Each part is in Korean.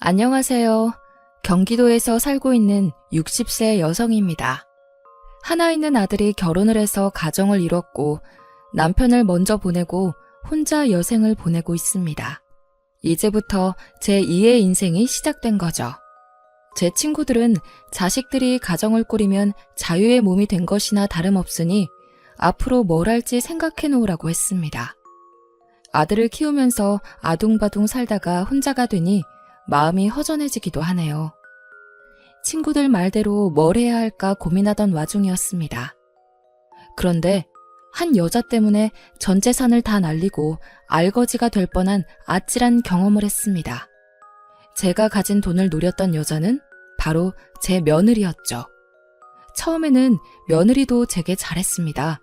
안녕하세요. 경기도에서 살고 있는 60세 여성입니다. 하나 있는 아들이 결혼을 해서 가정을 이뤘고 남편을 먼저 보내고 혼자 여생을 보내고 있습니다. 이제부터 제 2의 인생이 시작된 거죠. 제 친구들은 자식들이 가정을 꾸리면 자유의 몸이 된 것이나 다름없으니 앞으로 뭘 할지 생각해 놓으라고 했습니다. 아들을 키우면서 아둥바둥 살다가 혼자가 되니 마음이 허전해지기도 하네요. 친구들 말대로 뭘 해야 할까 고민하던 와중이었습니다. 그런데 한 여자 때문에 전 재산을 다 날리고 알거지가 될 뻔한 아찔한 경험을 했습니다. 제가 가진 돈을 노렸던 여자는 바로 제 며느리였죠. 처음에는 며느리도 제게 잘했습니다.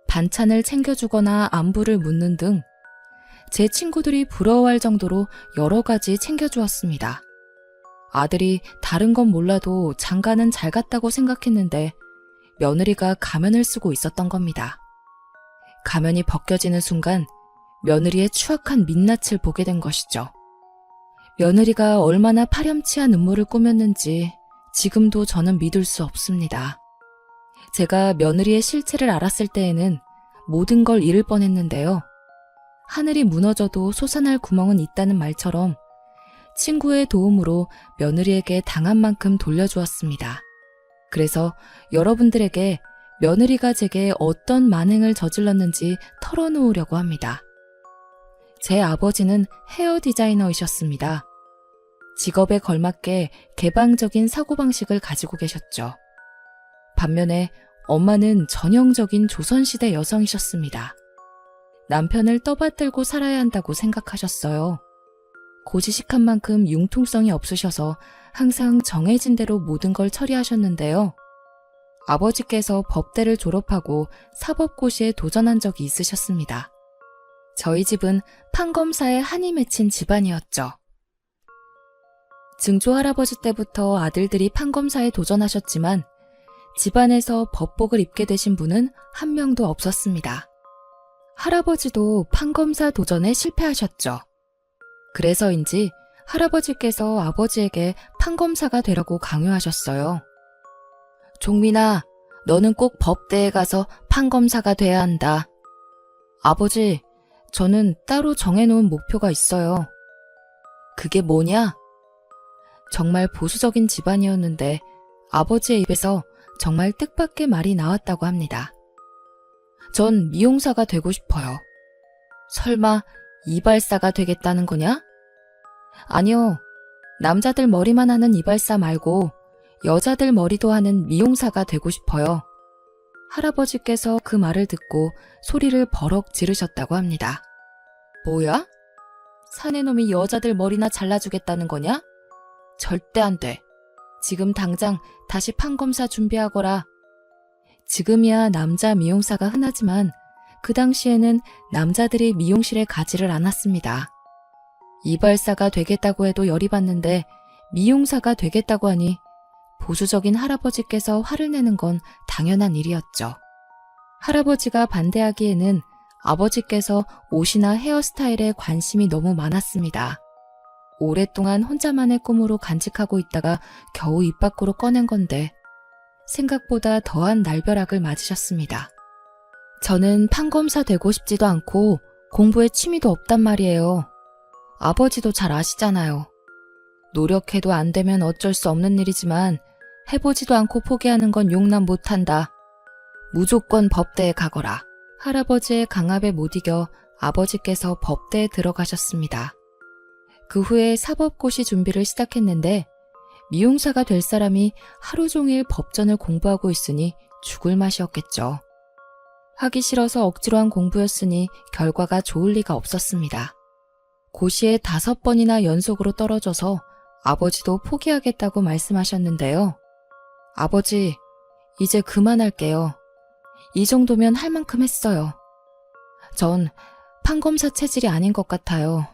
반찬을 챙겨주거나 안부를 묻는 등 제 친구들이 부러워할 정도로 여러 가지 챙겨주었습니다. 아들이 다른 건 몰라도 장가는 잘 갔다고 생각했는데 며느리가 가면을 쓰고 있었던 겁니다. 가면이 벗겨지는 순간 며느리의 추악한 민낯을 보게 된 것이죠. 며느리가 얼마나 파렴치한 음모를 꾸몄는지 지금도 저는 믿을 수 없습니다. 제가 며느리의 실체를 알았을 때에는 모든 걸 잃을 뻔했는데요. 하늘이 무너져도 솟아날 구멍은 있다는 말처럼 친구의 도움으로 며느리에게 당한 만큼 돌려주었습니다. 그래서 여러분들에게 며느리가 제게 어떤 만행을 저질렀는지 털어놓으려고 합니다. 제 아버지는 헤어 디자이너이셨습니다. 직업에 걸맞게 개방적인 사고방식을 가지고 계셨죠. 반면에 엄마는 전형적인 조선시대 여성이셨습니다. 남편을 떠받들고 살아야 한다고 생각하셨어요. 고지식한 만큼 융통성이 없으셔서 항상 정해진 대로 모든 걸 처리하셨는데요. 아버지께서 법대를 졸업하고 사법고시에 도전한 적이 있으셨습니다. 저희 집은 판검사에 한이 맺힌 집안이었죠. 증조 할아버지 때부터 아들들이 판검사에 도전하셨지만 집안에서 법복을 입게 되신 분은 한 명도 없었습니다. 할아버지도 판검사 도전에 실패하셨죠. 그래서인지 할아버지께서 아버지에게 판검사가 되라고 강요하셨어요. 종민아, 너는 꼭 법대에 가서 판검사가 돼야 한다. 아버지, 저는 따로 정해놓은 목표가 있어요. 그게 뭐냐? 정말 보수적인 집안이었는데 아버지의 입에서 정말 뜻밖의 말이 나왔다고 합니다. 전 미용사가 되고 싶어요. 설마 이발사가 되겠다는 거냐? 아니요. 남자들 머리만 하는 이발사 말고 여자들 머리도 하는 미용사가 되고 싶어요. 할아버지께서 그 말을 듣고 소리를 버럭 지르셨다고 합니다. 뭐야? 사내놈이 여자들 머리나 잘라주겠다는 거냐? 절대 안 돼. 지금 당장 다시 판검사 준비하거라. 지금이야 남자 미용사가 흔하지만 그 당시에는 남자들이 미용실에 가지를 않았습니다. 이발사가 되겠다고 해도 열이 받는데 미용사가 되겠다고 하니 보수적인 할아버지께서 화를 내는 건 당연한 일이었죠. 할아버지가 반대하기에는 아버지께서 옷이나 헤어스타일에 관심이 너무 많았습니다. 오랫동안 혼자만의 꿈으로 간직하고 있다가 겨우 입 밖으로 꺼낸 건데 생각보다 더한 날벼락을 맞으셨습니다. 저는 판검사 되고 싶지도 않고 공부에 취미도 없단 말이에요. 아버지도 잘 아시잖아요. 노력해도 안 되면 어쩔 수 없는 일이지만 해보지도 않고 포기하는 건 용납 못한다. 무조건 법대에 가거라. 할아버지의 강압에 못 이겨 아버지께서 법대에 들어가셨습니다. 그 후에 사법고시 준비를 시작했는데 미용사가 될 사람이 하루 종일 법전을 공부하고 있으니 죽을 맛이었겠죠. 하기 싫어서 억지로 한 공부였으니 결과가 좋을 리가 없었습니다. 고시에 5번이나 연속으로 떨어져서 아버지도 포기하겠다고 말씀하셨는데요. 아버지, 이제 그만할게요. 이 정도면 할 만큼 했어요. 전 판검사 체질이 아닌 것 같아요.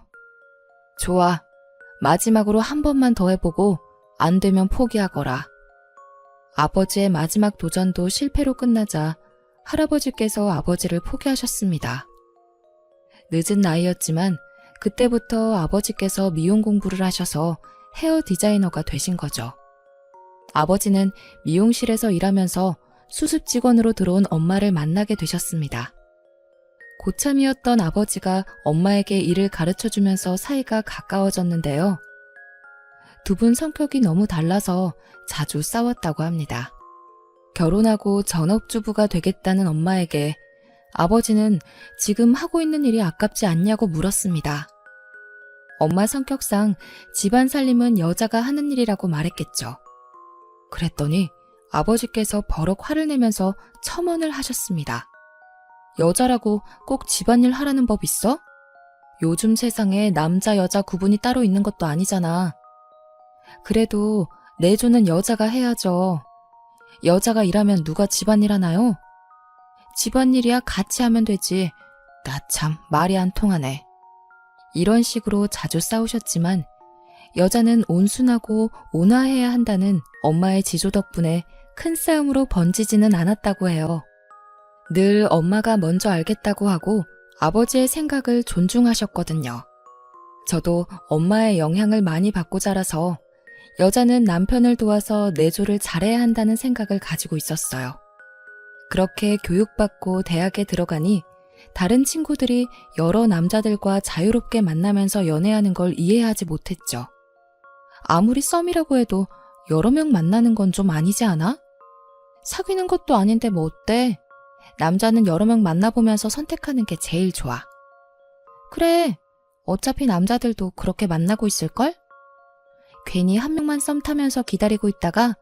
좋아. 마지막으로 한 번만 더 해보고 안 되면 포기하거라. 아버지의 마지막 도전도 실패로 끝나자 할아버지께서 아버지를 포기하셨습니다. 늦은 나이였지만 그때부터 아버지께서 미용 공부를 하셔서 헤어 디자이너가 되신 거죠. 아버지는 미용실에서 일하면서 수습 직원으로 들어온 엄마를 만나게 되셨습니다. 고참이었던 아버지가 엄마에게 일을 가르쳐주면서 사이가 가까워졌는데요. 두 분 성격이 너무 달라서 자주 싸웠다고 합니다. 결혼하고 전업주부가 되겠다는 엄마에게 아버지는 지금 하고 있는 일이 아깝지 않냐고 물었습니다. 엄마 성격상 집안 살림은 여자가 하는 일이라고 말했겠죠. 그랬더니 아버지께서 버럭 화를 내면서 첨언을 하셨습니다. 여자라고 꼭 집안일 하라는 법 있어? 요즘 세상에 남자 여자 구분이 따로 있는 것도 아니잖아. 그래도 내조는 여자가 해야죠. 여자가 일하면 누가 집안일 하나요? 집안일이야 같이 하면 되지. 나 참 말이 안 통하네. 이런 식으로 자주 싸우셨지만 여자는 온순하고 온화해야 한다는 엄마의 지조 덕분에 큰 싸움으로 번지지는 않았다고 해요. 늘 엄마가 먼저 알겠다고 하고 아버지의 생각을 존중하셨거든요. 저도 엄마의 영향을 많이 받고 자라서 여자는 남편을 도와서 내조를 잘해야 한다는 생각을 가지고 있었어요. 그렇게 교육받고 대학에 들어가니 다른 친구들이 여러 남자들과 자유롭게 만나면서 연애하는 걸 이해하지 못했죠. 아무리 썸이라고 해도 여러 명 만나는 건 좀 아니지 않아? 사귀는 것도 아닌데 뭐 어때? 남자는 여러 명 만나보면서 선택하는 게 제일 좋아. 그래, 어차피 남자들도 그렇게 만나고 있을걸? 괜히 한 명만 썸 타면서 기다리고 있다가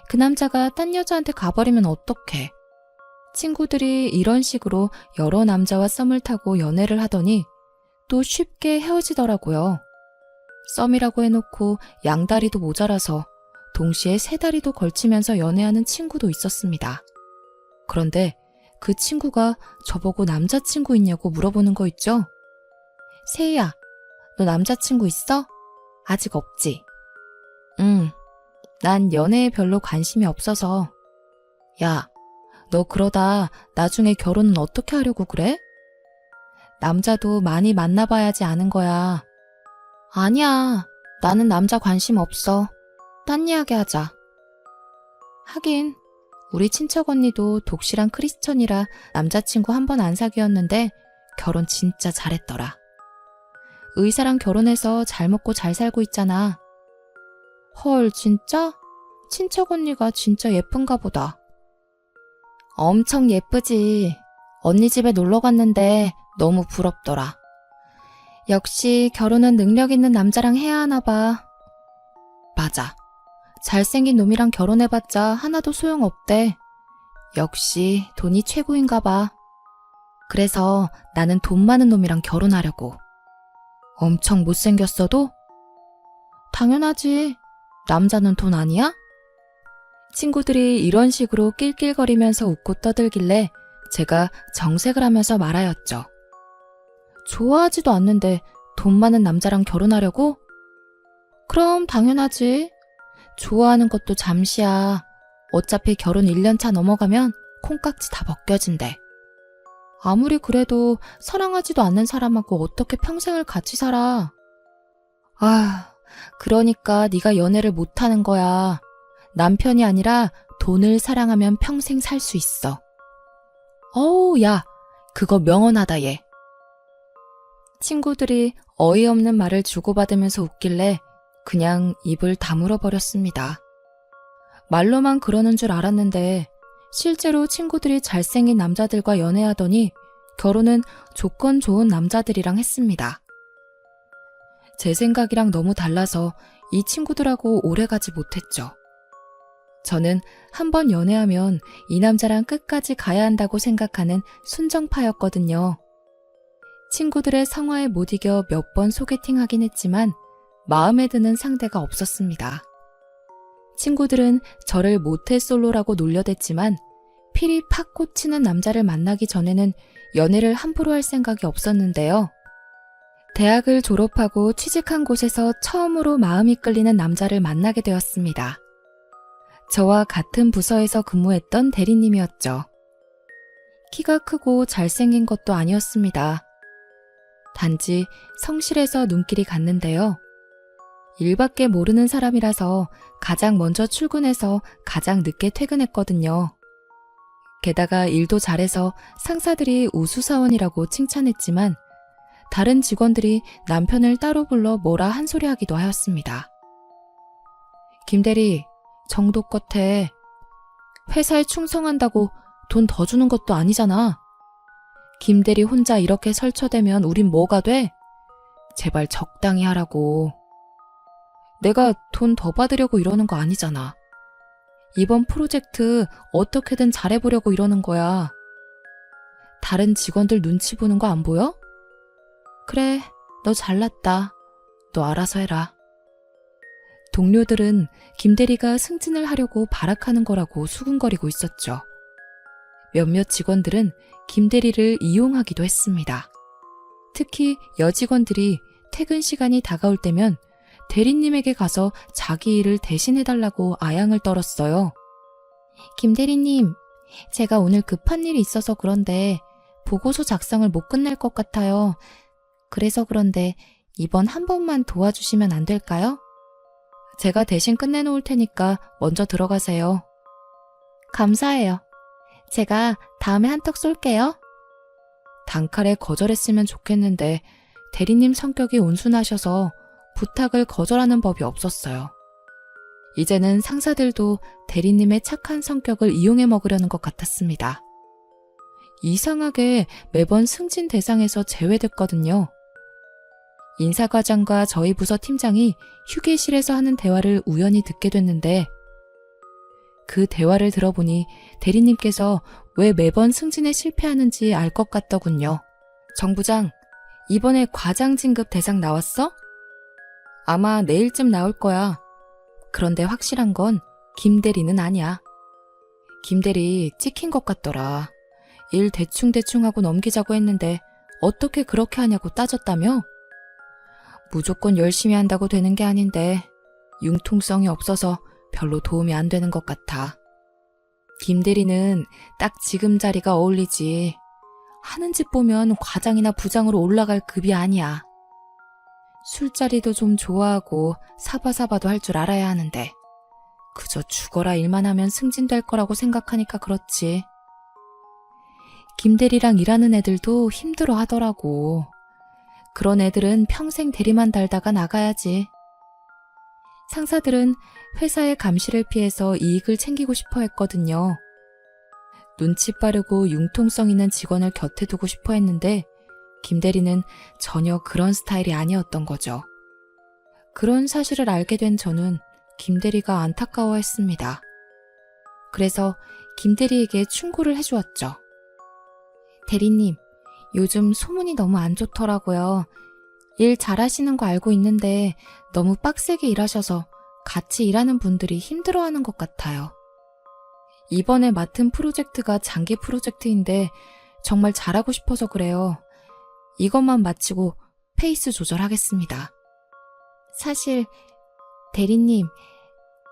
그 남자가 딴 여자한테 가버리면 어떡해. 친구들이 이런 식으로 여러 남자와 썸을 타고 연애를 하더니 또 쉽게 헤어지더라고요. 썸이라고 해놓고 양다리도 모자라서 동시에 세 다리도 걸치면서 연애하는 친구도 있었습니다. 그런데 그 친구가 저보고 남자친구 있냐고 물어보는 거 있죠? 세희야, 너 남자친구 있어? 아직 없지? 응, 난 연애에 별로 관심이 없어서. 야, 너 그러다 나중에 결혼은 어떻게 하려고 그래? 남자도 많이 만나봐야지 아는 거야. 아니야, 나는 남자 관심 없어. 딴 이야기 하자. 하긴 우리 친척 언니도 독실한 크리스천이라 남자친구 한 번 안 사귀었는데 결혼 진짜 잘했더라. 의사랑 결혼해서 잘 먹고 잘 살고 있잖아. 헐, 진짜? 친척 언니가 진짜 예쁜가 보다. 엄청 예쁘지. 언니 집에 놀러 갔는데 너무 부럽더라. 역시 결혼은 능력 있는 남자랑 해야 하나 봐. 맞아. 잘생긴 놈이랑 결혼해봤자 하나도 소용없대. 역시 돈이 최고인가 봐. 그래서 나는 돈 많은 놈이랑 결혼하려고. 엄청 못생겼어도? 당연하지. 남자는 돈 아니야? 친구들이 이런 식으로 낄낄거리면서 웃고 떠들길래 제가 정색을 하면서 말하였죠. 좋아하지도 않는데 돈 많은 남자랑 결혼하려고? 그럼 당연하지. 좋아하는 것도 잠시야. 어차피 결혼 1년차 넘어가면 콩깍지 다 벗겨진대. 아무리 그래도 사랑하지도 않는 사람하고 어떻게 평생을 같이 살아. 아, 그러니까 네가 연애를 못하는 거야. 남편이 아니라 돈을 사랑하면 평생 살 수 있어. 어우, 야, 그거 명언하다 얘. 친구들이 어이없는 말을 주고받으면서 웃길래 그냥 입을 다물어 버렸습니다. 말로만 그러는 줄 알았는데 실제로 친구들이 잘생긴 남자들과 연애하더니 결혼은 조건 좋은 남자들이랑 했습니다. 제 생각이랑 너무 달라서 이 친구들하고 오래가지 못했죠. 저는 한 번 연애하면 이 남자랑 끝까지 가야 한다고 생각하는 순정파였거든요. 친구들의 성화에 못 이겨 몇 번 소개팅하긴 했지만 마음에 드는 상대가 없었습니다. 친구들은 저를 모태솔로라고 놀려댔지만 필이 팍 꽂히는 남자를 만나기 전에는 연애를 함부로 할 생각이 없었는데요. 대학을 졸업하고 취직한 곳에서 처음으로 마음이 끌리는 남자를 만나게 되었습니다. 저와 같은 부서에서 근무했던 대리님이었죠. 키가 크고 잘생긴 것도 아니었습니다. 단지 성실해서 눈길이 갔는데요. 일밖에 모르는 사람이라서 가장 먼저 출근해서 가장 늦게 퇴근했거든요. 게다가 일도 잘해서 상사들이 우수사원이라고 칭찬했지만 다른 직원들이 남편을 따로 불러 뭐라 한 소리 하기도 하였습니다. 김대리, 정도껏 해. 회사에 충성한다고 돈 더 주는 것도 아니잖아. 김대리 혼자 이렇게 설쳐대면 우린 뭐가 돼? 제발 적당히 하라고. 내가 돈 더 받으려고 이러는 거 아니잖아. 이번 프로젝트 어떻게든 잘해보려고 이러는 거야. 다른 직원들 눈치 보는 거 안 보여? 그래, 너 잘났다. 너 알아서 해라. 동료들은 김대리가 승진을 하려고 발악하는 거라고 수군거리고 있었죠. 몇몇 직원들은 김대리를 이용하기도 했습니다. 특히 여직원들이 퇴근 시간이 다가올 때면 대리님에게 가서 자기 일을 대신해달라고 아양을 떨었어요. 김대리님, 제가 오늘 급한 일이 있어서 그런데 보고서 작성을 못 끝낼 것 같아요. 그래서 그런데 이번 한 번만 도와주시면 안 될까요? 제가 대신 끝내놓을 테니까 먼저 들어가세요. 감사해요. 제가 다음에 한턱 쏠게요. 단칼에 거절했으면 좋겠는데 대리님 성격이 온순하셔서 부탁을 거절하는 법이 없었어요. 이제는 상사들도 대리님의 착한 성격을 이용해 먹으려는 것 같았습니다. 이상하게 매번 승진 대상에서 제외됐거든요. 인사과장과 저희 부서 팀장이 휴게실에서 하는 대화를 우연히 듣게 됐는데 그 대화를 들어보니 대리님께서 왜 매번 승진에 실패하는지 알 것 같더군요. 정 부장, 이번에 과장 진급 대상 나왔어? 아마 내일쯤 나올 거야. 그런데 확실한 건 김대리는 아니야. 김대리 찍힌 것 같더라. 일 대충대충 하고 넘기자고 했는데 어떻게 그렇게 하냐고 따졌다며? 무조건 열심히 한다고 되는 게 아닌데 융통성이 없어서 별로 도움이 안 되는 것 같아. 김대리는 딱 지금 자리가 어울리지. 하는 짓 보면 과장이나 부장으로 올라갈 급이 아니야. 술자리도 좀 좋아하고 사바사바도 할 줄 알아야 하는데 그저 죽어라 일만 하면 승진될 거라고 생각하니까 그렇지. 김대리랑 일하는 애들도 힘들어 하더라고. 그런 애들은 평생 대리만 달다가 나가야지. 상사들은 회사의 감시를 피해서 이익을 챙기고 싶어 했거든요. 눈치 빠르고 융통성 있는 직원을 곁에 두고 싶어 했는데 김대리는 전혀 그런 스타일이 아니었던 거죠. 그런 사실을 알게 된 저는 김대리가 안타까워했습니다. 그래서 김대리에게 충고를 해주었죠. 대리님, 요즘 소문이 너무 안 좋더라고요. 일 잘하시는 거 알고 있는데 너무 빡세게 일하셔서 같이 일하는 분들이 힘들어하는 것 같아요. 이번에 맡은 프로젝트가 장기 프로젝트인데 정말 잘하고 싶어서 그래요. 이것만 마치고 페이스 조절하겠습니다. 사실 대리님,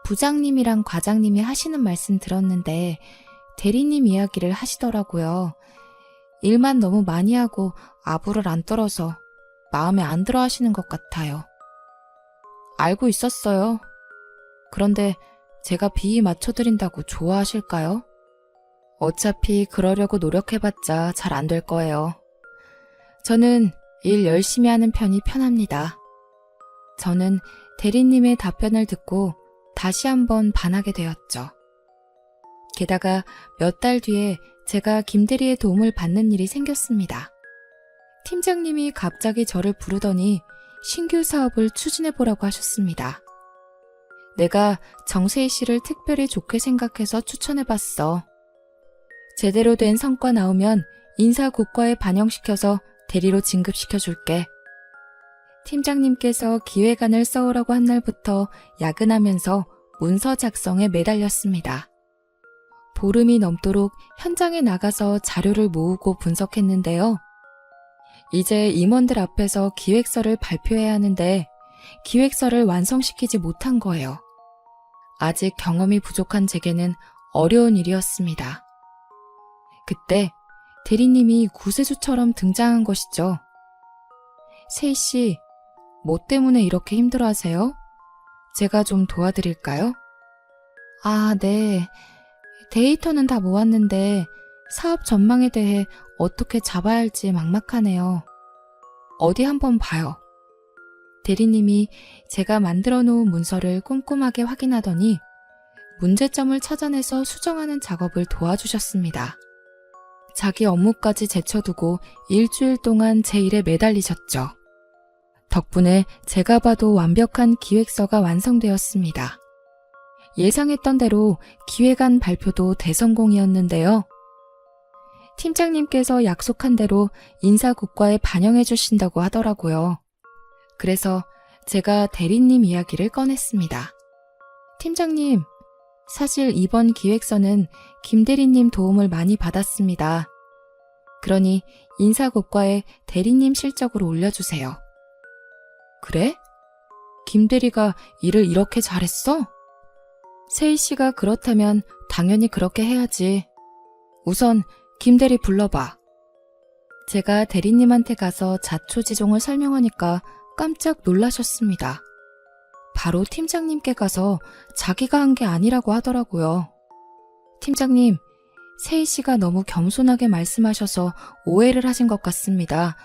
부장님이랑 과장님이 하시는 말씀 들었는데 대리님 이야기를 하시더라고요. 일만 너무 많이 하고 아부를 안 떨어서 마음에 안 들어 하시는 것 같아요. 알고 있었어요. 그런데 제가 비위 맞춰드린다고 좋아하실까요? 어차피 그러려고 노력해봤자 잘 안 될 거예요. 저는 일 열심히 하는 편이 편합니다. 저는 대리님의 답변을 듣고 다시 한번 반하게 되었죠. 게다가 몇 달 뒤에 제가 김대리의 도움을 받는 일이 생겼습니다. 팀장님이 갑자기 저를 부르더니 신규 사업을 추진해보라고 하셨습니다. 내가 정세희 씨를 특별히 좋게 생각해서 추천해봤어. 제대로 된 성과 나오면 인사고과에 반영시켜서 대리로 진급시켜줄게. 팀장님께서 기획안을 써오라고 한 날부터 야근하면서 문서 작성에 매달렸습니다. 보름이 넘도록 현장에 나가서 자료를 모으고 분석했는데요. 이제 임원들 앞에서 기획서를 발표해야 하는데 기획서를 완성시키지 못한 거예요. 아직 경험이 부족한 제게는 어려운 일이었습니다. 그때 대리님이 구세주처럼 등장한 것이죠. 세희 씨, 뭐 때문에 이렇게 힘들어하세요? 제가 좀 도와드릴까요? 아, 네. 데이터는 다 모았는데 사업 전망에 대해 어떻게 잡아야 할지 막막하네요. 어디 한번 봐요. 대리님이 제가 만들어 놓은 문서를 꼼꼼하게 확인하더니 문제점을 찾아내서 수정하는 작업을 도와주셨습니다. 자기 업무까지 제쳐두고 일주일 동안 제 일에 매달리셨죠. 덕분에 제가 봐도 완벽한 기획서가 완성되었습니다. 예상했던 대로 기획안 발표도 대성공이었는데요. 팀장님께서 약속한 대로 인사국과에 반영해 주신다고 하더라고요. 그래서 제가 대리님 이야기를 꺼냈습니다. 팀장님, 사실 이번 기획서는 김 대리님 도움을 많이 받았습니다. 그러니 인사고과에 대리님 실적으로 올려주세요. 그래? 김 대리가 일을 이렇게 잘했어? 세희 씨가 그렇다면 당연히 그렇게 해야지. 우선 김 대리 불러봐. 제가 대리님한테 가서 자초지종을 설명하니까 깜짝 놀라셨습니다. 바로 팀장님께 가서 자기가 한 게 아니라고 하더라고요. 팀장님, 세희 씨가 너무 겸손하게 말씀하셔서 오해를 하신 것 같습니다.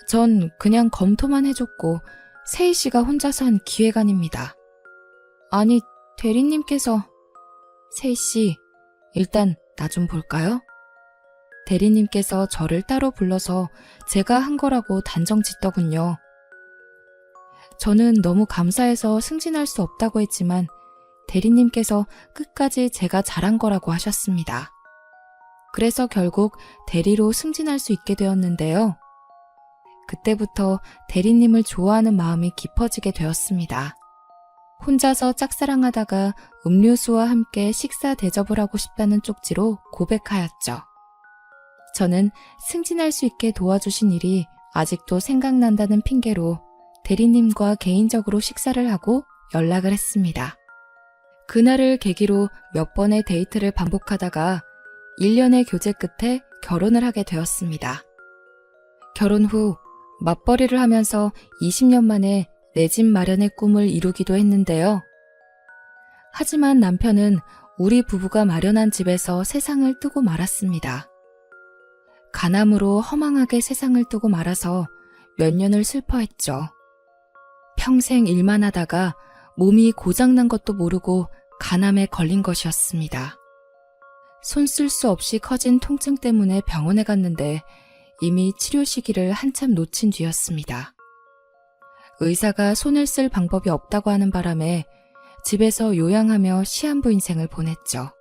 전 그냥 검토만 해줬고 세희 씨가 혼자서 한 기획안입니다. 아니, 대리님께서... 세희 씨, 일단 나 좀 볼까요? 대리님께서 저를 따로 불러서 제가 한 거라고 단정 짓더군요. 저는 너무 감사해서 승진할 수 없다고 했지만 대리님께서 끝까지 제가 잘한 거라고 하셨습니다. 그래서 결국 대리로 승진할 수 있게 되었는데요. 그때부터 대리님을 좋아하는 마음이 깊어지게 되었습니다. 혼자서 짝사랑하다가 음료수와 함께 식사 대접을 하고 싶다는 쪽지로 고백하였죠. 저는 승진할 수 있게 도와주신 일이 아직도 생각난다는 핑계로 대리님과 개인적으로 식사를 하고 연락을 했습니다. 그날을 계기로 몇 번의 데이트를 반복하다가 1년의 교제 끝에 결혼을 하게 되었습니다. 결혼 후 맞벌이를 하면서 20년 만에 내 집 마련의 꿈을 이루기도 했는데요. 하지만 남편은 우리 부부가 마련한 집에서 세상을 뜨고 말았습니다. 간암으로 허망하게 세상을 뜨고 말아서 몇 년을 슬퍼했죠. 평생 일만 하다가 몸이 고장난 것도 모르고 간암에 걸린 것이었습니다. 손 쓸 수 없이 커진 통증 때문에 병원에 갔는데 이미 치료 시기를 한참 놓친 뒤였습니다. 의사가 손을 쓸 방법이 없다고 하는 바람에 집에서 요양하며 시한부 인생을 보냈죠.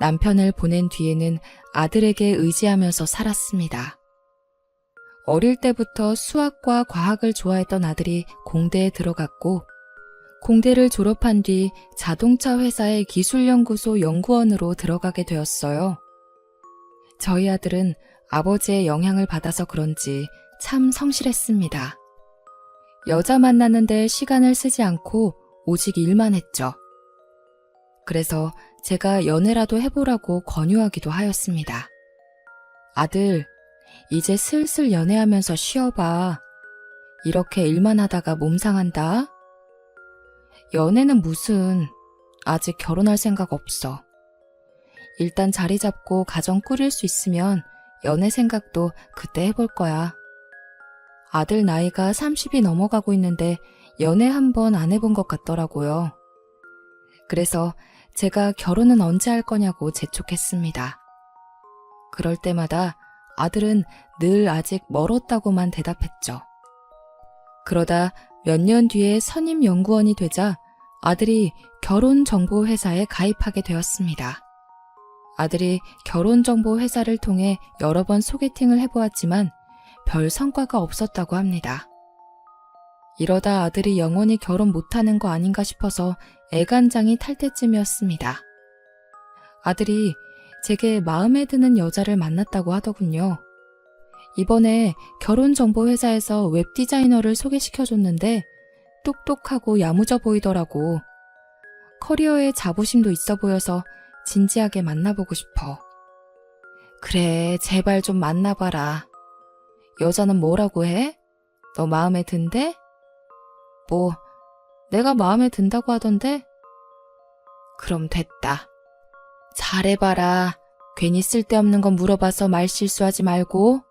남편을 보낸 뒤에는 아들에게 의지하면서 살았습니다. 어릴 때부터 수학과 과학을 좋아했던 아들이 공대에 들어갔고 공대를 졸업한 뒤 자동차 회사의 기술연구소 연구원으로 들어가게 되었어요. 저희 아들은 아버지의 영향을 받아서 그런지 참 성실했습니다. 여자 만나는데 시간을 쓰지 않고 오직 일만 했죠. 그래서 제가 연애라도 해보라고 권유하기도 하였습니다. 아들, 이제 슬슬 연애하면서 쉬어봐. 이렇게 일만 하다가 몸 상한다. 연애는 무슨, 아직 결혼할 생각 없어. 일단 자리 잡고 가정 꾸릴 수 있으면 연애 생각도 그때 해볼 거야. 아들 나이가 30이 넘어가고 있는데 연애 한 번 안 해본 것 같더라고요. 그래서 제가 결혼은 언제 할 거냐고 재촉했습니다. 그럴 때마다 아들은 늘 아직 멀었다고만 대답했죠. 그러다 몇 년 뒤에 선임 연구원이 되자 아들이 결혼정보회사에 가입하게 되었습니다. 아들이 결혼정보회사를 통해 여러 번 소개팅을 해보았지만 별 성과가 없었다고 합니다. 이러다 아들이 영원히 결혼 못하는 거 아닌가 싶어서 애간장이 탈 때쯤이었습니다. 아들이 제게 마음에 드는 여자를 만났다고 하더군요. 이번에 결혼정보회사에서 웹디자이너를 소개시켜줬는데 똑똑하고 야무져 보이더라고. 커리어에 자부심도 있어 보여서 진지하게 만나보고 싶어. 그래, 제발 좀 만나봐라. 여자는 뭐라고 해? 너 마음에 든대? 내가 마음에 든다고 하던데? 그럼 됐다. 잘해봐라. 괜히 쓸데없는 건 물어봐서 말 실수하지 말고.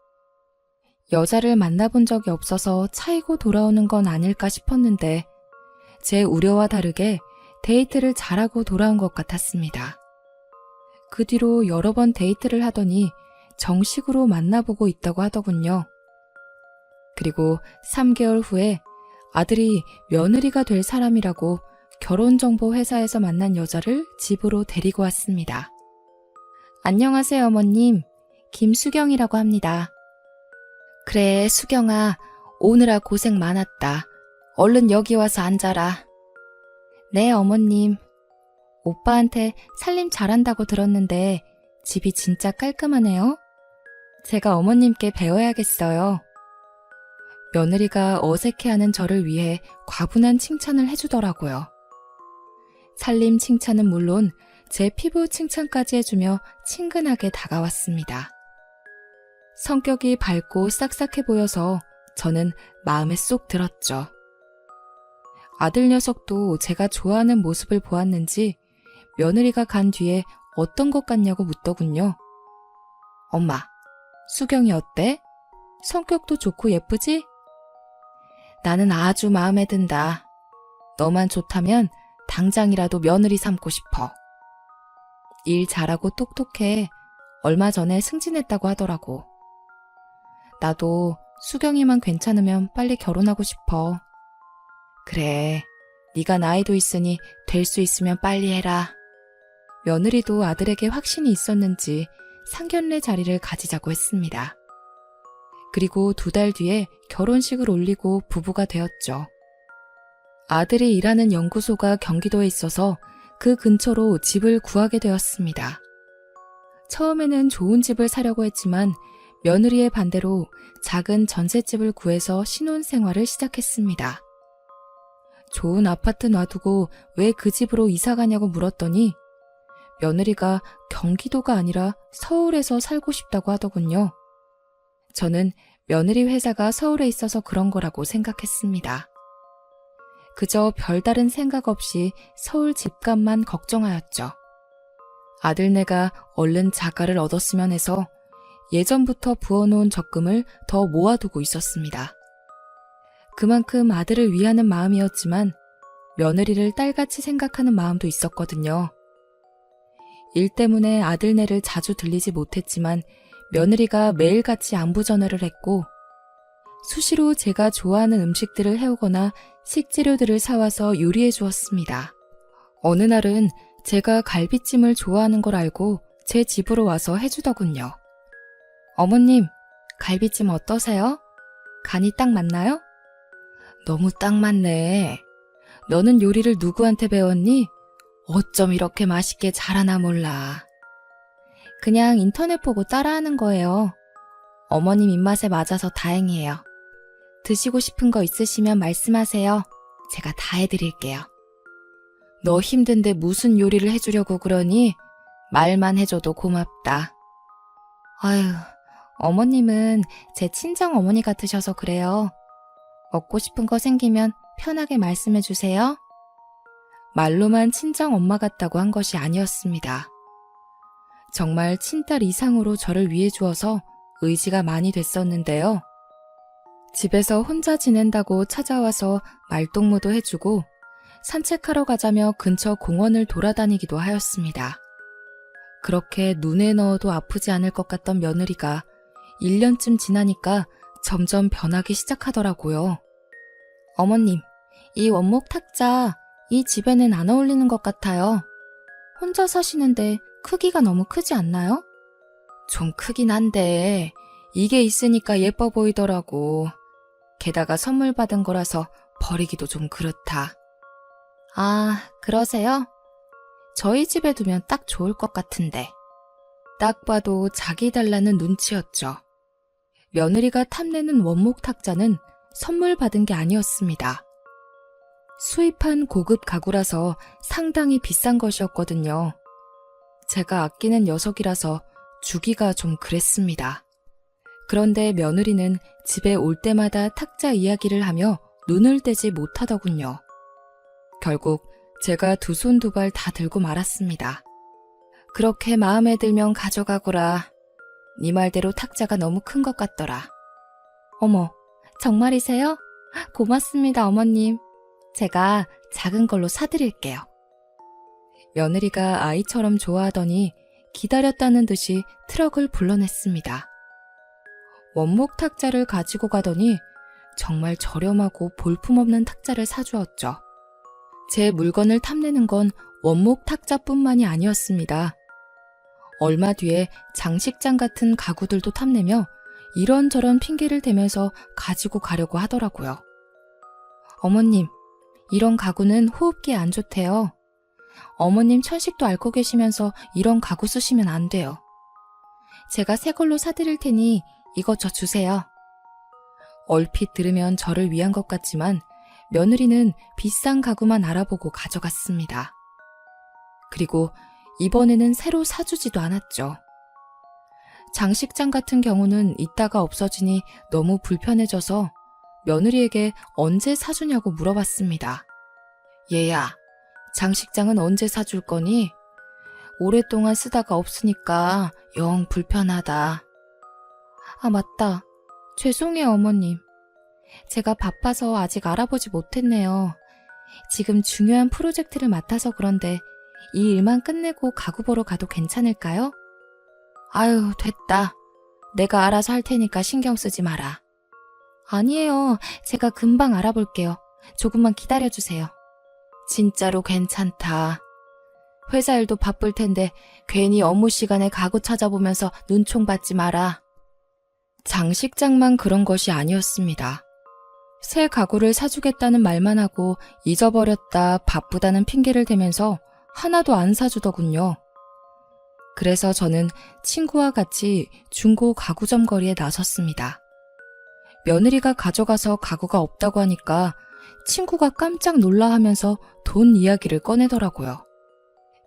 여자를 만나본 적이 없어서 차이고 돌아오는 건 아닐까 싶었는데 제 우려와 다르게 데이트를 잘하고 돌아온 것 같았습니다. 그 뒤로 여러 번 데이트를 하더니 정식으로 만나보고 있다고 하더군요. 그리고 3개월 후에 아들이 며느리가 될 사람이라고 결혼정보 회사에서 만난 여자를 집으로 데리고 왔습니다. 안녕하세요, 어머님. 김수경이라고 합니다. 그래, 수경아. 오느라 고생 많았다. 얼른 여기 와서 앉아라. 네, 어머님. 오빠한테 살림 잘한다고 들었는데 집이 진짜 깔끔하네요. 제가 어머님께 배워야겠어요. 며느리가 어색해하는 저를 위해 과분한 칭찬을 해주더라고요. 살림 칭찬은 물론 제 피부 칭찬까지 해주며 친근하게 다가왔습니다. 성격이 밝고 싹싹해 보여서 저는 마음에 쏙 들었죠. 아들 녀석도 제가 좋아하는 모습을 보았는지 며느리가 간 뒤에 어떤 것 같냐고 묻더군요. 엄마, 수경이 어때? 성격도 좋고 예쁘지? 나는 아주 마음에 든다. 너만 좋다면 당장이라도 며느리 삼고 싶어. 일 잘하고 똑똑해. 얼마 전에 승진했다고 하더라고. 나도 수경이만 괜찮으면 빨리 결혼하고 싶어. 그래, 네가 나이도 있으니 될 수 있으면 빨리 해라. 며느리도 아들에게 확신이 있었는지 상견례 자리를 가지자고 했습니다. 그리고 2달 뒤에 결혼식을 올리고 부부가 되었죠. 아들이 일하는 연구소가 경기도에 있어서 그 근처로 집을 구하게 되었습니다. 처음에는 좋은 집을 사려고 했지만 며느리의 반대로 작은 전셋집을 구해서 신혼생활을 시작했습니다. 좋은 아파트 놔두고 왜 그 집으로 이사 가냐고 물었더니 며느리가 경기도가 아니라 서울에서 살고 싶다고 하더군요. 저는 며느리 회사가 서울에 있어서 그런 거라고 생각했습니다. 그저 별다른 생각 없이 서울 집값만 걱정하였죠. 아들네가 얼른 자가를 얻었으면 해서 예전부터 부어놓은 적금을 더 모아두고 있었습니다. 그만큼 아들을 위하는 마음이었지만 며느리를 딸같이 생각하는 마음도 있었거든요. 일 때문에 아들네를 자주 들리지 못했지만 며느리가 매일같이 안부 전화를 했고 수시로 제가 좋아하는 음식들을 해오거나 식재료들을 사와서 요리해 주었습니다. 어느 날은 제가 갈비찜을 좋아하는 걸 알고 제 집으로 와서 해주더군요. 어머님, 갈비찜 어떠세요? 간이 딱 맞나요? 너무 딱 맞네. 너는 요리를 누구한테 배웠니? 어쩜 이렇게 맛있게 잘하나 몰라. 그냥 인터넷 보고 따라하는 거예요. 어머님 입맛에 맞아서 다행이에요. 드시고 싶은 거 있으시면 말씀하세요. 제가 다 해드릴게요. 너 힘든데 무슨 요리를 해주려고 그러니? 말만 해줘도 고맙다. 아유, 어머님은 제 친정 어머니 같으셔서 그래요. 먹고 싶은 거 생기면 편하게 말씀해 주세요. 말로만 친정 엄마 같다고 한 것이 아니었습니다. 정말 친딸 이상으로 저를 위해 주어서 의지가 많이 됐었는데요. 집에서 혼자 지낸다고 찾아와서 말동무도 해주고 산책하러 가자며 근처 공원을 돌아다니기도 하였습니다. 그렇게 눈에 넣어도 아프지 않을 것 같던 며느리가 1년쯤 지나니까 점점 변하기 시작하더라고요. 어머님, 이 원목 탁자 이 집에는 안 어울리는 것 같아요. 혼자 사시는데 크기가 너무 크지 않나요? 좀 크긴 한데 이게 있으니까 예뻐 보이더라고. 게다가 선물 받은 거라서 버리기도 좀 그렇다. 아, 그러세요? 저희 집에 두면 딱 좋을 것 같은데. 딱 봐도 자기 달라는 눈치였죠. 며느리가 탐내는 원목 탁자는 선물 받은 게 아니었습니다. 수입한 고급 가구라서 상당히 비싼 것이었거든요. 제가 아끼는 녀석이라서 주기가 좀 그랬습니다. 그런데 며느리는 집에 올 때마다 탁자 이야기를 하며 눈을 떼지 못하더군요. 결국 제가 두 손 두 발 다 들고 말았습니다. 그렇게 마음에 들면 가져가거라. 네 말대로 탁자가 너무 큰 것 같더라. 어머, 정말이세요? 고맙습니다, 어머님. 제가 작은 걸로 사드릴게요. 며느리가 아이처럼 좋아하더니 기다렸다는 듯이 트럭을 불러냈습니다. 원목 탁자를 가지고 가더니 정말 저렴하고 볼품없는 탁자를 사주었죠. 제 물건을 탐내는 건 원목 탁자뿐만이 아니었습니다. 얼마 뒤에 장식장 같은 가구들도 탐내며 이런저런 핑계를 대면서 가지고 가려고 하더라고요. 어머님, 이런 가구는 호흡기에 안 좋대요. 어머님 천식도 앓고 계시면서 이런 가구 쓰시면 안 돼요. 제가 새 걸로 사드릴 테니 이거 저 주세요. 얼핏 들으면 저를 위한 것 같지만 며느리는 비싼 가구만 알아보고 가져갔습니다. 그리고 이번에는 새로 사주지도 않았죠. 장식장 같은 경우는 있다가 없어지니 너무 불편해져서 며느리에게 언제 사주냐고 물어봤습니다. 얘야, 장식장은 언제 사줄 거니? 오랫동안 쓰다가 없으니까 영 불편하다. 아, 맞다. 죄송해요, 어머님. 제가 바빠서 아직 알아보지 못했네요. 지금 중요한 프로젝트를 맡아서 그런데 이 일만 끝내고 가구 보러 가도 괜찮을까요? 아유, 됐다. 내가 알아서 할 테니까 신경 쓰지 마라. 아니에요. 제가 금방 알아볼게요. 조금만 기다려주세요. 진짜로 괜찮다. 회사 일도 바쁠 텐데 괜히 업무 시간에 가구 찾아보면서 눈총 받지 마라. 장식장만 그런 것이 아니었습니다. 새 가구를 사주겠다는 말만 하고 잊어버렸다, 바쁘다는 핑계를 대면서 하나도 안 사주더군요. 그래서 저는 친구와 같이 중고 가구점 거리에 나섰습니다. 며느리가 가져가서 가구가 없다고 하니까 친구가 깜짝 놀라하면서 돈 이야기를 꺼내더라고요.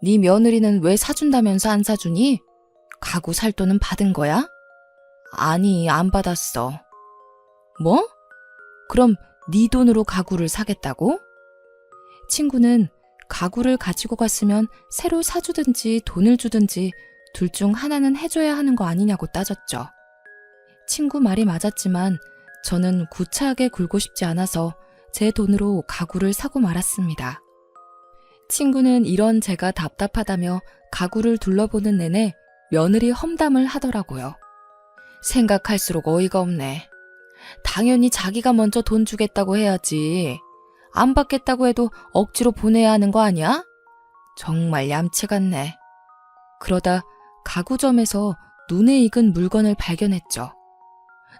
네 며느리는 왜 사준다면서 안 사주니? 가구 살 돈은 받은 거야? 아니, 안 받았어. 뭐? 그럼 네 돈으로 가구를 사겠다고? 친구는 가구를 가지고 갔으면 새로 사주든지 돈을 주든지 둘 중 하나는 해줘야 하는 거 아니냐고 따졌죠. 친구 말이 맞았지만 저는 구차하게 굴고 싶지 않아서 제 돈으로 가구를 사고 말았습니다. 친구는 이런 제가 답답하다며 가구를 둘러보는 내내 며느리 험담을 하더라고요. 생각할수록 어이가 없네. 당연히 자기가 먼저 돈 주겠다고 해야지. 안 받겠다고 해도 억지로 보내야 하는 거 아니야? 정말 얌체 같네. 그러다 가구점에서 눈에 익은 물건을 발견했죠.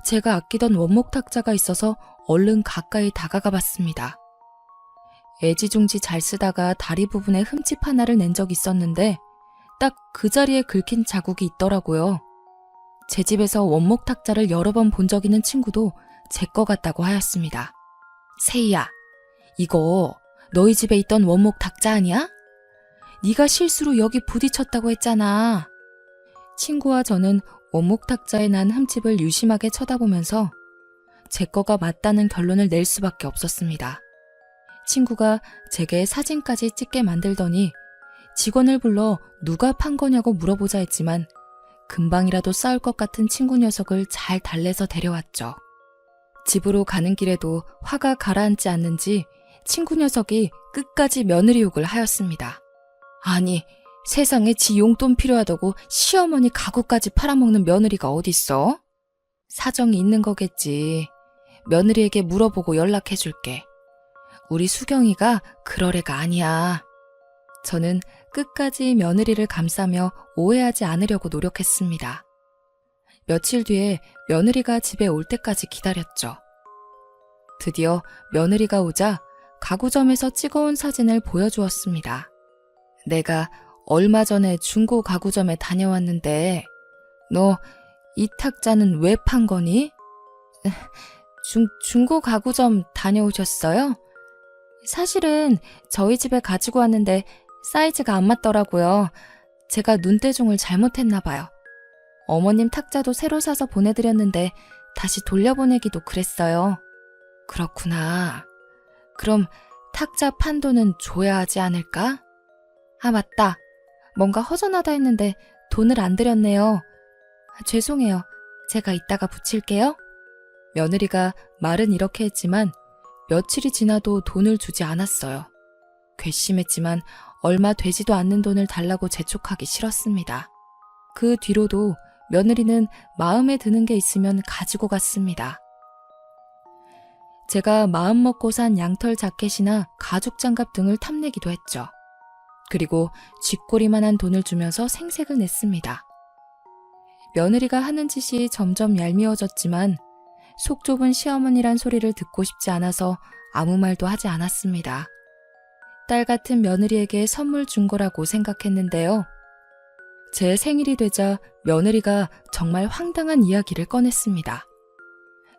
제가 아끼던 원목 탁자가 있어서 얼른 가까이 다가가 봤습니다. 애지중지 잘 쓰다가 다리 부분에 흠집 하나를 낸 적 있었는데 딱 그 자리에 긁힌 자국이 있더라고요. 제 집에서 원목 탁자를 여러 번 본 적 있는 친구도 제 거 같다고 하였습니다. 세희야, 이거 너희 집에 있던 원목 탁자 아니야? 네가 실수로 여기 부딪혔다고 했잖아. 친구와 저는 원목 탁자에 난 흠집을 유심하게 쳐다보면서 제 거가 맞다는 결론을 낼 수밖에 없었습니다. 친구가 제게 사진까지 찍게 만들더니 직원을 불러 누가 판 거냐고 물어보자 했지만 금방이라도 싸울 것 같은 친구 녀석을 잘 달래서 데려왔죠. 집으로 가는 길에도 화가 가라앉지 않는지 친구 녀석이 끝까지 며느리 욕을 하였습니다. 아니, 세상에 지 용돈 필요하다고 시어머니 가구까지 팔아먹는 며느리가 어딨어? 사정이 있는 거겠지. 며느리에게 물어보고 연락해줄게. 우리 수경이가 그럴 애가 아니야. 저는 끝까지 며느리를 감싸며 오해하지 않으려고 노력했습니다. 며칠 뒤에 며느리가 집에 올 때까지 기다렸죠. 드디어 며느리가 오자 가구점에서 찍어온 사진을 보여주었습니다. 내가 얼마 전에 중고 가구점에 다녀왔는데 너 이 탁자는 왜 판 거니? 중고 가구점 다녀오셨어요? 사실은 저희 집에 가지고 왔는데 사이즈가 안 맞더라고요. 제가 눈대중을 잘못했나 봐요. 어머님 탁자도 새로 사서 보내드렸는데 다시 돌려보내기도 그랬어요. 그렇구나. 그럼 탁자 판돈은 줘야 하지 않을까? 아, 맞다. 뭔가 허전하다 했는데 돈을 안 드렸네요. 죄송해요. 제가 이따가 붙일게요. 며느리가 말은 이렇게 했지만 며칠이 지나도 돈을 주지 않았어요. 괘씸했지만 얼마 되지도 않는 돈을 달라고 재촉하기 싫었습니다. 그 뒤로도 며느리는 마음에 드는 게 있으면 가지고 갔습니다. 제가 마음먹고 산 양털 자켓이나 가죽 장갑 등을 탐내기도 했죠. 그리고 쥐꼬리만한 돈을 주면서 생색을 냈습니다. 며느리가 하는 짓이 점점 얄미워졌지만 속 좁은 시어머니란 소리를 듣고 싶지 않아서 아무 말도 하지 않았습니다. 딸 같은 며느리에게 선물 준 거라고 생각했는데요. 제 생일이 되자 며느리가 정말 황당한 이야기를 꺼냈습니다.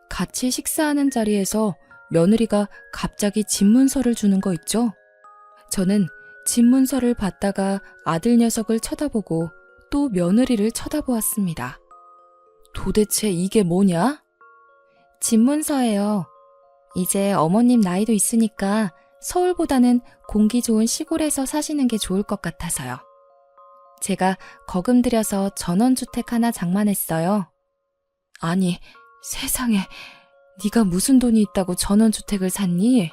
같이 식사하는 자리에서 며느리가 갑자기 집문서를 주는 거 있죠? 저는 집문서를 받다가 아들 녀석을 쳐다보고 또 며느리를 쳐다보았습니다. 도대체 이게 뭐냐? 집문서예요. 이제 어머님 나이도 있으니까 서울보다는 공기 좋은 시골에서 사시는 게 좋을 것 같아서요. 제가 거금 들여서 전원주택 하나 장만했어요. 아니, 세상에, 네가 무슨 돈이 있다고 전원주택을 샀니?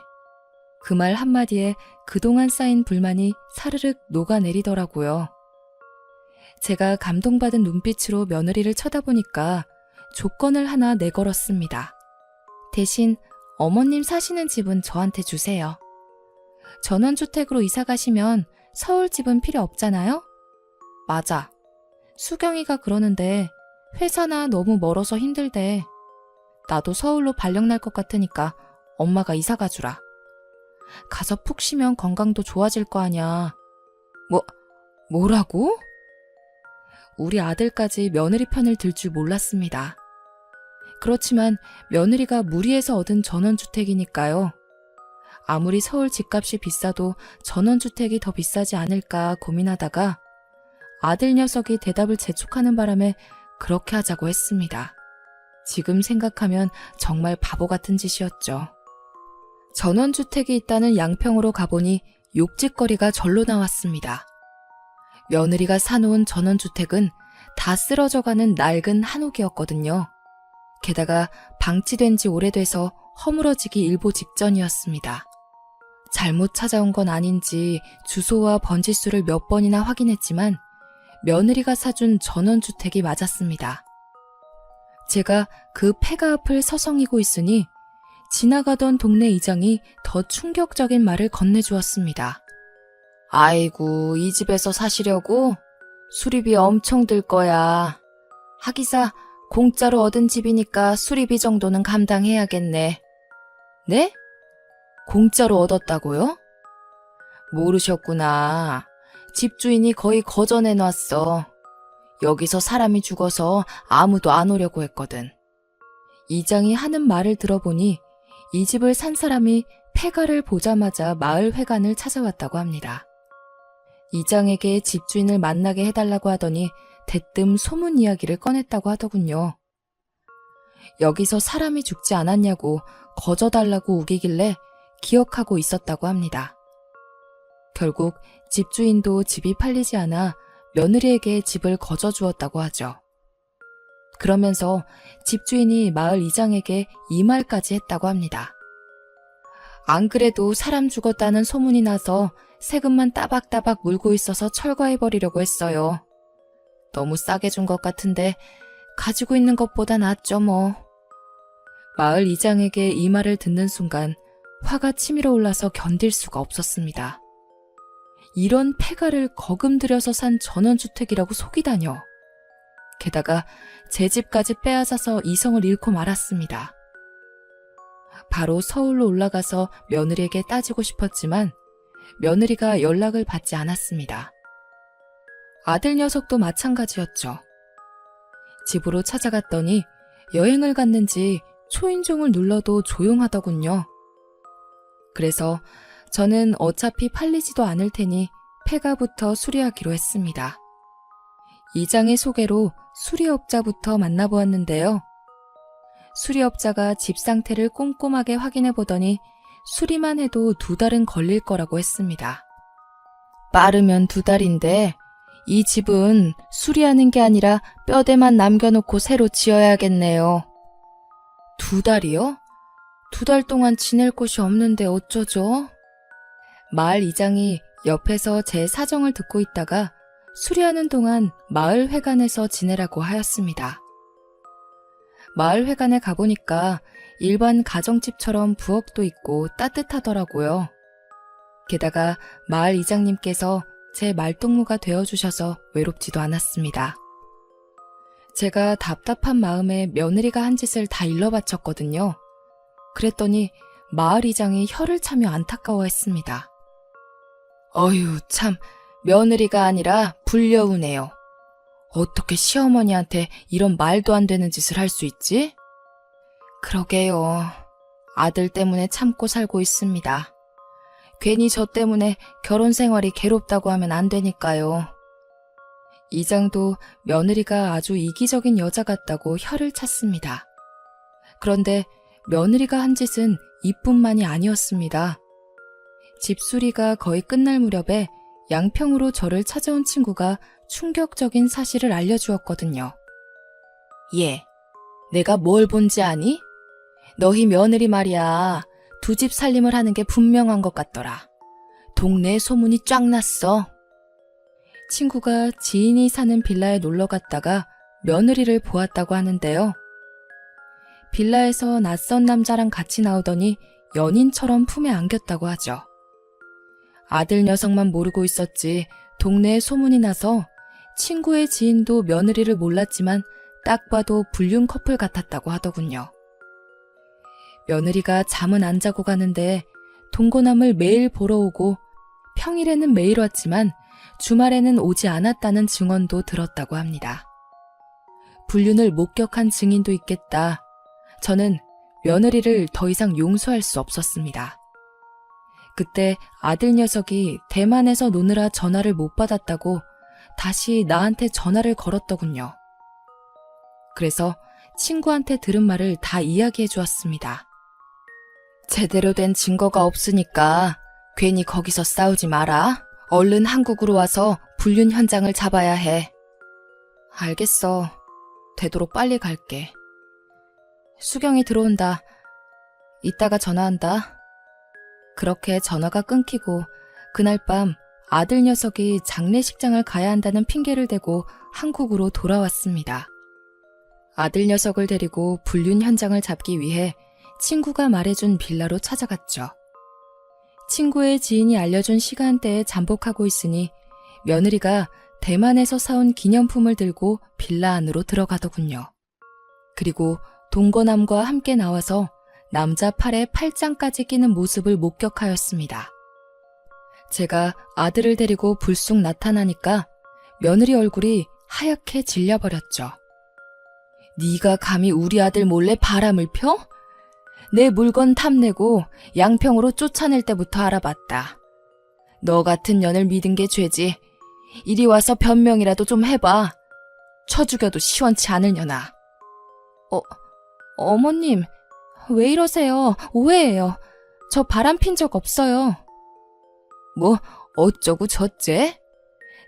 그 말 한마디에 그동안 쌓인 불만이 사르륵 녹아내리더라고요. 제가 감동받은 눈빛으로 며느리를 쳐다보니까 조건을 하나 내걸었습니다. 대신 어머님 사시는 집은 저한테 주세요. 전원주택으로 이사 가시면 서울 집은 필요 없잖아요? 맞아. 수경이가 그러는데 회사나 너무 멀어서 힘들대. 나도 서울로 발령 날 것 같으니까 엄마가 이사 가주라. 가서 푹 쉬면 건강도 좋아질 거 아냐. 뭐라고? 우리 아들까지 며느리 편을 들 줄 몰랐습니다. 그렇지만 며느리가 무리해서 얻은 전원주택이니까요. 아무리 서울 집값이 비싸도 전원주택이 더 비싸지 않을까 고민하다가 아들 녀석이 대답을 재촉하는 바람에 그렇게 하자고 했습니다. 지금 생각하면 정말 바보 같은 짓이었죠. 전원주택이 있다는 양평으로 가보니 욕짓거리가 절로 나왔습니다. 며느리가 사놓은 전원주택은 다 쓰러져가는 낡은 한옥이었거든요. 게다가 방치된 지 오래돼서 허물어지기 일보 직전이었습니다. 잘못 찾아온 건 아닌지 주소와 번지수를 몇 번이나 확인했지만 며느리가 사준 전원주택이 맞았습니다. 제가 그 폐가 앞을 서성이고 있으니 지나가던 동네 이장이 더 충격적인 말을 건네주었습니다. 아이고, 이 집에서 사시려고? 수리비 엄청 들 거야. 하기사 공짜로 얻은 집이니까 수리비 정도는 감당해야겠네. 네? 공짜로 얻었다고요? 모르셨구나. 집주인이 거의 거저내놨어. 여기서 사람이 죽어서 아무도 안 오려고 했거든. 이장이 하는 말을 들어보니 이 집을 산 사람이 폐가를 보자마자 마을 회관을 찾아왔다고 합니다. 이장에게 집주인을 만나게 해달라고 하더니 대뜸 소문 이야기를 꺼냈다고 하더군요. 여기서 사람이 죽지 않았냐고 거저달라고 우기길래 기억하고 있었다고 합니다. 결국 집주인도 집이 팔리지 않아 며느리에게 집을 거저주었다고 하죠. 그러면서 집주인이 마을 이장에게 이 말까지 했다고 합니다. 안 그래도 사람 죽었다는 소문이 나서 세금만 따박따박 물고 있어서 철거해버리려고 했어요. 너무 싸게 준 것 같은데 가지고 있는 것보다 낫죠 뭐. 마을 이장에게 이 말을 듣는 순간 화가 치밀어 올라서 견딜 수가 없었습니다. 이런 폐가를 거금 들여서 산 전원주택이라고 속이다뇨. 게다가 제 집까지 빼앗아서 이성을 잃고 말았습니다. 바로 서울로 올라가서 며느리에게 따지고 싶었지만 며느리가 연락을 받지 않았습니다. 아들 녀석도 마찬가지였죠. 집으로 찾아갔더니 여행을 갔는지 초인종을 눌러도 조용하더군요. 그래서 저는 어차피 팔리지도 않을 테니 폐가부터 수리하기로 했습니다. 이장의 소개로 수리업자부터 만나보았는데요. 수리업자가 집 상태를 꼼꼼하게 확인해 보더니 수리만 해도 2달은 걸릴 거라고 했습니다. 빠르면 2달인데 이 집은 수리하는 게 아니라 뼈대만 남겨놓고 새로 지어야겠네요. 2달이요? 2달 동안 지낼 곳이 없는데 어쩌죠? 마을 이장이 옆에서 제 사정을 듣고 있다가 수리하는 동안 마을 회관에서 지내라고 하였습니다. 마을 회관에 가보니까 일반 가정집처럼 부엌도 있고 따뜻하더라고요. 게다가 마을 이장님께서 제 말동무가 되어주셔서 외롭지도 않았습니다. 제가 답답한 마음에 며느리가 한 짓을 다 일러바쳤거든요. 그랬더니 마을 이장이 혀를 차며 안타까워했습니다. 어휴, 참, 며느리가 아니라 불려우네요. 어떻게 시어머니한테 이런 말도 안 되는 짓을 할 수 있지? 그러게요. 아들 때문에 참고 살고 있습니다. 괜히 저 때문에 결혼 생활이 괴롭다고 하면 안 되니까요. 이장도 며느리가 아주 이기적인 여자 같다고 혀를 찼습니다. 그런데 며느리가 한 짓은 이뿐만이 아니었습니다. 집수리가 거의 끝날 무렵에 양평으로 저를 찾아온 친구가 충격적인 사실을 알려주었거든요. 얘, 내가 뭘 본지 아니? 너희 며느리 말이야. 2집 살림을 하는 게 분명한 것 같더라. 동네에 소문이 쫙 났어. 친구가 지인이 사는 빌라에 놀러 갔다가 며느리를 보았다고 하는데요. 빌라에서 낯선 남자랑 같이 나오더니 연인처럼 품에 안겼다고 하죠. 아들 녀석만 모르고 있었지 동네에 소문이 나서 친구의 지인도 며느리를 몰랐지만 딱 봐도 불륜 커플 같았다고 하더군요. 며느리가 잠은 안 자고 가는데 동거남을 매일 보러 오고 평일에는 매일 왔지만 주말에는 오지 않았다는 증언도 들었다고 합니다. 불륜을 목격한 증인도 있겠다. 저는 며느리를 더 이상 용서할 수 없었습니다. 그때 아들 녀석이 대만에서 노느라 전화를 못 받았다고 다시 나한테 전화를 걸었더군요. 그래서 친구한테 들은 말을 다 이야기해 주었습니다. 제대로 된 증거가 없으니까 괜히 거기서 싸우지 마라. 얼른 한국으로 와서 불륜 현장을 잡아야 해. 알겠어. 되도록 빨리 갈게. 수경이 들어온다. 이따가 전화한다. 그렇게 전화가 끊기고 그날 밤 아들 녀석이 장례식장을 가야 한다는 핑계를 대고 한국으로 돌아왔습니다. 아들 녀석을 데리고 불륜 현장을 잡기 위해 친구가 말해준 빌라로 찾아갔죠. 친구의 지인이 알려준 시간대에 잠복하고 있으니 며느리가 대만에서 사온 기념품을 들고 빌라 안으로 들어가더군요. 그리고 동거남과 함께 나와서 남자 팔에 팔짱까지 끼는 모습을 목격하였습니다. 제가 아들을 데리고 불쑥 나타나니까 며느리 얼굴이 하얗게 질려버렸죠. 네가 감히 우리 아들 몰래 바람을 펴? 내 물건 탐내고 양평으로 쫓아낼 때부터 알아봤다. 너 같은 년을 믿은 게 죄지. 이리 와서 변명이라도 좀 해봐. 쳐 죽여도 시원치 않으려나. 어머님, 왜 이러세요? 오해예요. 저 바람 핀 적 없어요. 뭐 어쩌고 저째?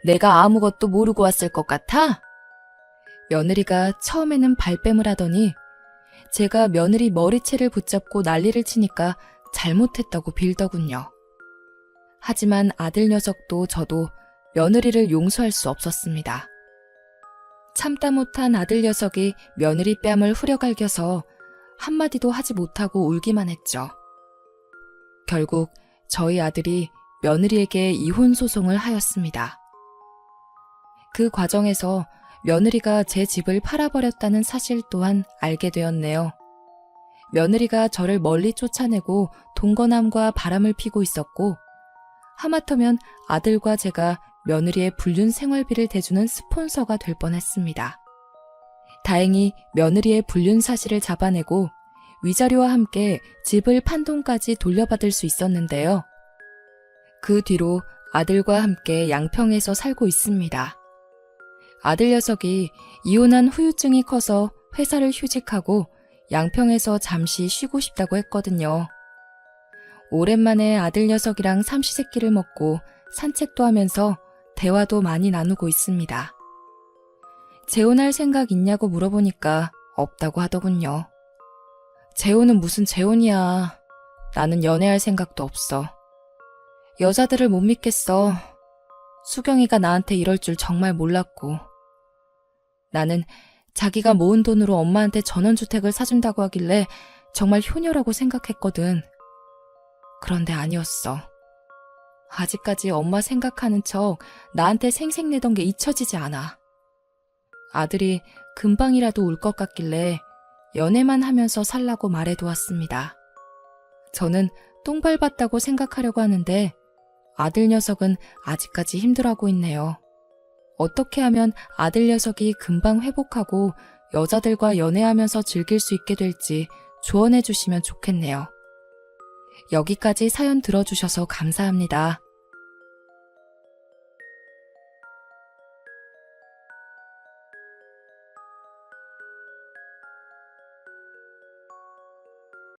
내가 아무것도 모르고 왔을 것 같아? 며느리가 처음에는 발뺌을 하더니 제가 며느리 머리채를 붙잡고 난리를 치니까 잘못했다고 빌더군요. 하지만 아들 녀석도 저도 며느리를 용서할 수 없었습니다. 참다 못한 아들 녀석이 며느리 뺨을 후려갈겨서 한마디도 하지 못하고 울기만 했죠. 결국 저희 아들이 며느리에게 이혼 소송을 하였습니다. 그 과정에서 며느리가 제 집을 팔아버렸다는 사실 또한 알게 되었네요. 며느리가 저를 멀리 쫓아내고 동거남과 바람을 피고 있었고 하마터면 아들과 제가 며느리의 불륜 생활비를 대주는 스폰서가 될 뻔했습니다. 다행히 며느리의 불륜 사실을 잡아내고 위자료와 함께 집을 판 돈까지 돌려받을 수 있었는데요. 그 뒤로 아들과 함께 양평에서 살고 있습니다. 아들 녀석이 이혼한 후유증이 커서 회사를 휴직하고 양평에서 잠시 쉬고 싶다고 했거든요. 오랜만에 아들 녀석이랑 삼시세끼를 먹고 산책도 하면서 대화도 많이 나누고 있습니다. 재혼할 생각 있냐고 물어보니까 없다고 하더군요. 재혼은 무슨 재혼이야. 나는 연애할 생각도 없어. 여자들을 못 믿겠어. 수경이가 나한테 이럴 줄 정말 몰랐고. 나는 자기가 모은 돈으로 엄마한테 전원주택을 사준다고 하길래 정말 효녀라고 생각했거든. 그런데 아니었어. 아직까지 엄마 생각하는 척 나한테 생색내던 게 잊혀지지 않아. 아들이 금방이라도 올 것 같길래 연애만 하면서 살라고 말해두었습니다. 저는 똥 밟았다고 생각하려고 하는데 아들 녀석은 아직까지 힘들어하고 있네요. 어떻게 하면 아들 녀석이 금방 회복하고 여자들과 연애하면서 즐길 수 있게 될지 조언해 주시면 좋겠네요. 여기까지 사연 들어주셔서 감사합니다.